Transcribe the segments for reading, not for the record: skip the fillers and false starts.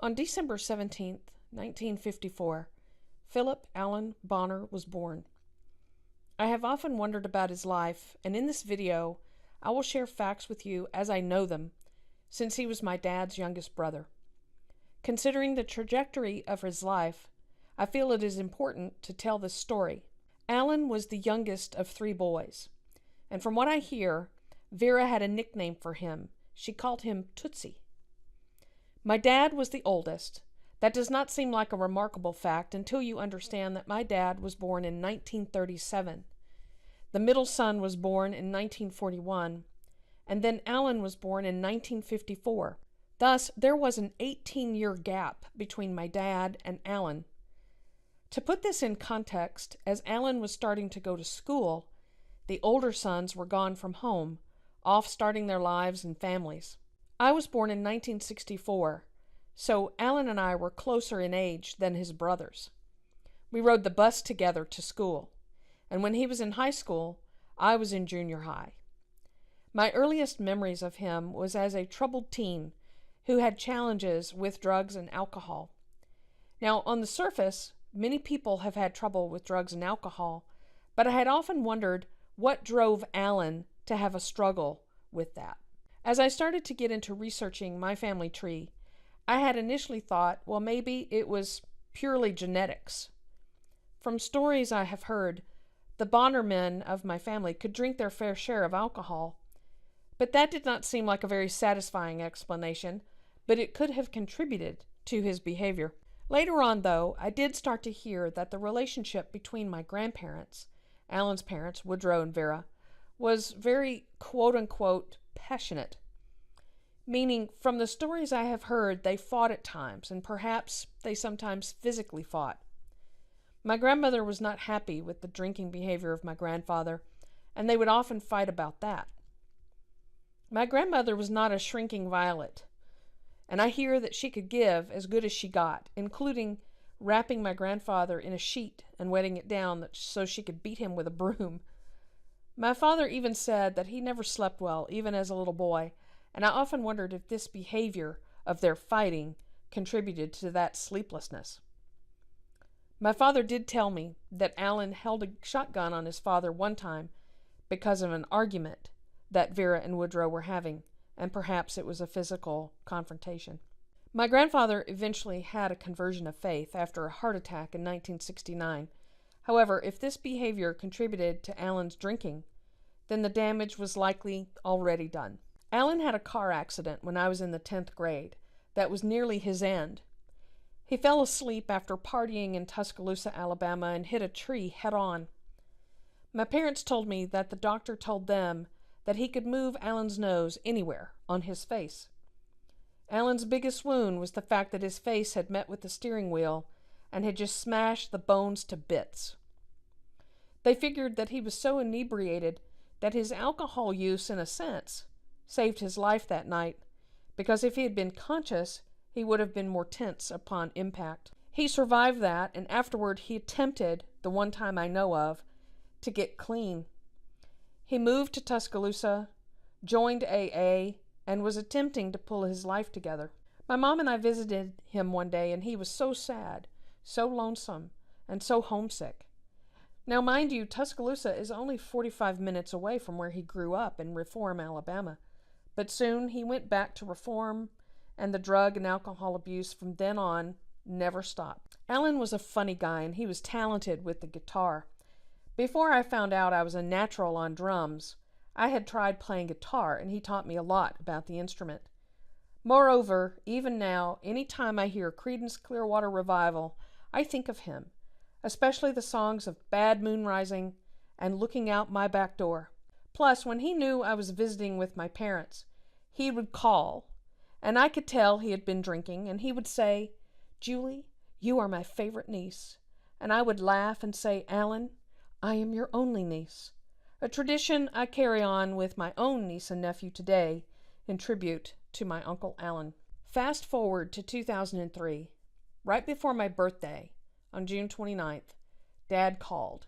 On December 17, 1954, Phillip Alan Bonner was born. I have often wondered about his life, and in this video, I will share facts with you as I know them, since he was my dad's youngest brother. Considering the trajectory of his life, I feel it is important to tell this story. Alan was the youngest of 3 boys, and from what I hear, Vera had a nickname for him. She called him Tootsie. My dad was the oldest. That does not seem like a remarkable fact until you understand that my dad was born in 1937. The middle son was born in 1941, and then Alan was born in 1954. Thus, there was an 18-year gap between my dad and Alan. To put this in context, as Alan was starting to go to school, the older sons were gone from home, off starting their lives and families. I was born in 1964, so Alan and I were closer in age than his brothers. We rode the bus together to school, and when he was in high school, I was in junior high. My earliest memories of him was as a troubled teen who had challenges with drugs and alcohol. Now, on the surface, many people have had trouble with drugs and alcohol, but I had often wondered what drove Alan to have a struggle with that. As I started to get into researching my family tree, I had initially thought, well, maybe it was purely genetics. From stories I have heard, the Bonner men of my family could drink their fair share of alcohol, but that did not seem like a very satisfying explanation, but it could have contributed to his behavior. Later on, though, I did start to hear that the relationship between my grandparents, Alan's parents, Woodrow and Vera, was very quote-unquote passionate. Meaning, from the stories I have heard, they fought at times, and perhaps they sometimes physically fought. My grandmother was not happy with the drinking behavior of my grandfather, and they would often fight about that. My grandmother was not a shrinking violet, and I hear that she could give as good as she got, including wrapping my grandfather in a sheet and wetting it down so she could beat him with a broom. My father even said that he never slept well, even as a little boy, and I often wondered if this behavior of their fighting contributed to that sleeplessness. My father did tell me that Alan held a shotgun on his father one time because of an argument that Vera and Woodrow were having, and perhaps it was a physical confrontation. My grandfather eventually had a conversion of faith after a heart attack in 1969. However, if this behavior contributed to Alan's drinking, then the damage was likely already done. Alan had a car accident when I was in the 10th grade that was nearly his end. He fell asleep after partying in Tuscaloosa, Alabama, and hit a tree head-on. My parents told me that the doctor told them that he could move Alan's nose anywhere on his face. Alan's biggest wound was the fact that his face had met with the steering wheel and had just smashed the bones to bits. They figured that he was so inebriated that his alcohol use, in a sense, saved his life that night, because if he had been conscious, he would have been more tense upon impact. He survived that, and afterward he attempted, the one time I know of, to get clean. He moved to Tuscaloosa, joined AA, and was attempting to pull his life together. My mom and I visited him one day, and he was so sad, so lonesome, and so homesick. Now, mind you, Tuscaloosa is only 45 minutes away from where he grew up in Reform, Alabama. But soon he went back to Reform, and the drug and alcohol abuse from then on never stopped. Alan was a funny guy, and he was talented with the guitar. Before I found out I was a natural on drums, I had tried playing guitar, and he taught me a lot about the instrument. Moreover, even now, any time I hear Creedence Clearwater Revival, I think of him, especially the songs of Bad Moon Rising and Looking Out My Back Door. Plus, when he knew I was visiting with my parents, he would call, and I could tell he had been drinking, and he would say, "Julie, you are my favorite niece." And I would laugh and say, "Alan, I am your only niece." A tradition I carry on with my own niece and nephew today in tribute to my Uncle Alan. Fast forward to 2003, right before my birthday, on June 29th, Dad called.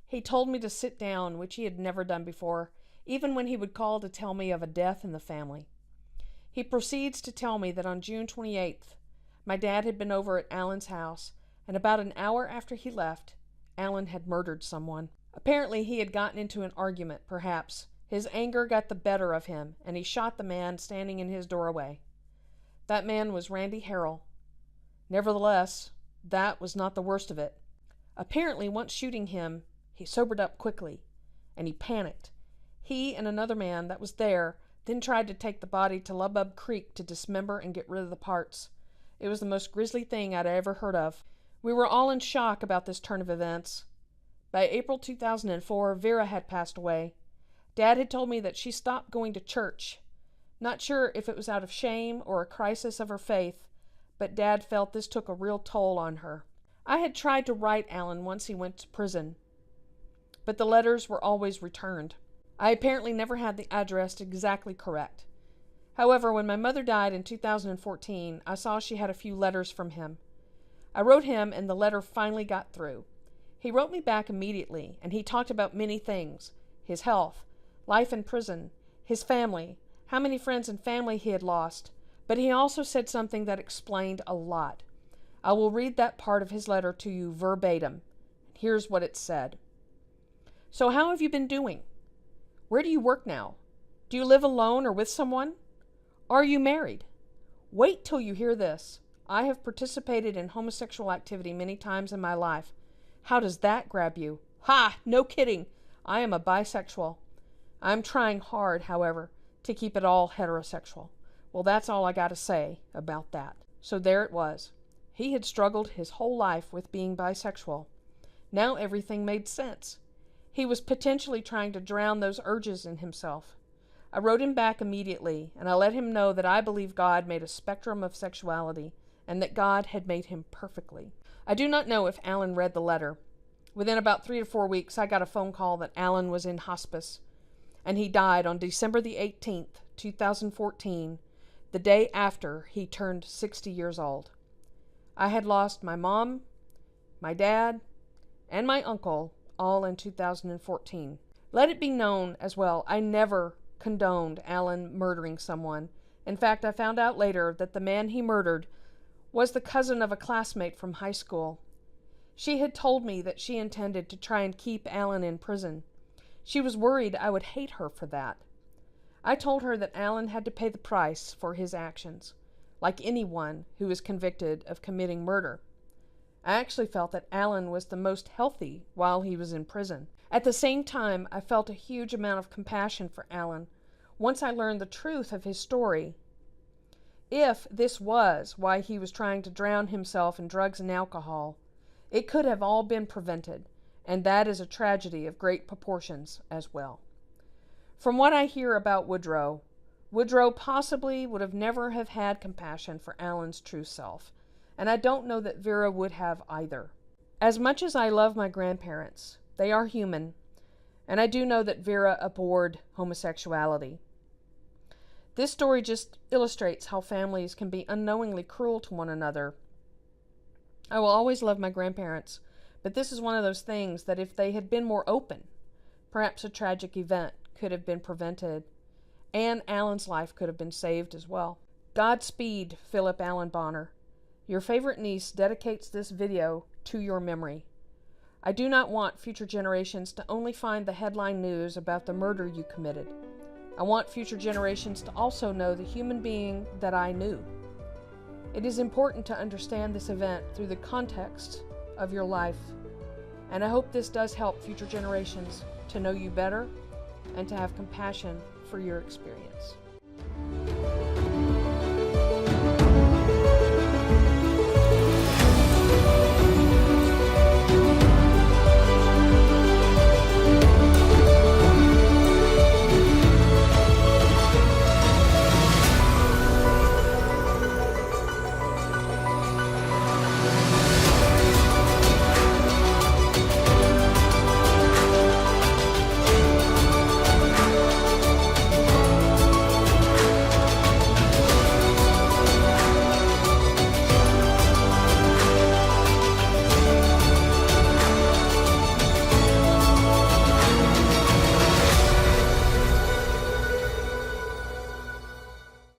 He told me to sit down, which he had never done before, even when he would call to tell me of a death in the family. He proceeds to tell me that on June 28th, My dad had been over at Alan's house, and about an hour after he left, Alan had murdered someone. Apparently he had gotten into an argument, perhaps. His anger got the better of him, and he shot the man standing in his doorway. That man was Randy Harrell. Nevertheless, that was not the worst of it. Apparently, once shooting him, he sobered up quickly, and he panicked. He and another man that was there then tried to take the body to Lubbock Creek to dismember and get rid of the parts. It was the most grisly thing I'd ever heard of. We were all in shock about this turn of events. By April 2004, Vera had passed away. Dad had told me that she stopped going to church. Not sure if it was out of shame or a crisis of her faith, but Dad felt this took a real toll on her. I had tried to write Alan once he went to prison, but the letters were always returned. I apparently never had the address exactly correct. However, when my mother died in 2014, I saw she had a few letters from him. I wrote him, and the letter finally got through. He wrote me back immediately, and he talked about many things: his health, life in prison, his family, how many friends and family he had lost, but he also said something that explained a lot. I will read that part of his letter to you verbatim. Here's what it said. So how have you been doing? Where do you work now? Do you live alone or with someone? Are you married? Wait till you hear this. I have participated in homosexual activity many times in my life. How does that grab you? Ha! No kidding. I am a bisexual. I'm trying hard, however, to keep it all heterosexual. Well, that's all I got to say about that. So there it was. He had struggled his whole life with being bisexual. Now everything made sense. He was potentially trying to drown those urges in himself. I wrote him back immediately, and I let him know that I believe God made a spectrum of sexuality, and that God had made him perfectly. I do not know if Alan read the letter. Within about 3 to 4 weeks, I got a phone call that Alan was in hospice, and he died on December the 18th, 2014, the day after he turned 60 years old. I had lost my mom, my dad, and my uncle all in 2014. Let it be known as well, I never condoned Alan murdering someone. In fact, I found out later that the man he murdered was the cousin of a classmate from high school. She had told me that she intended to try and keep Alan in prison. She was worried I would hate her for that. I told her that Alan had to pay the price for his actions, like anyone who is convicted of committing murder. I actually felt that Alan was the most healthy while he was in prison. At the same time, I felt a huge amount of compassion for Alan once I learned the truth of his story. If this was why he was trying to drown himself in drugs and alcohol, it could have all been prevented, and that is a tragedy of great proportions as well. From what I hear about Woodrow possibly would have never have had compassion for Alan's true self, and I don't know that Vera would have either. As much as I love my grandparents, they are human, and I do know that Vera abhorred homosexuality. This story just illustrates how families can be unknowingly cruel to one another. I will always love my grandparents, but this is one of those things that if they had been more open, perhaps a tragic event could have been prevented, and Alan's life could have been saved as well. Godspeed, Phillip Alan Bonner. Your favorite niece dedicates this video to your memory. I do not want future generations to only find the headline news about the murder you committed. I want future generations to also know the human being that I knew. It is important to understand this event through the context of your life, and I hope this does help future generations to know you better and to have compassion for your experience.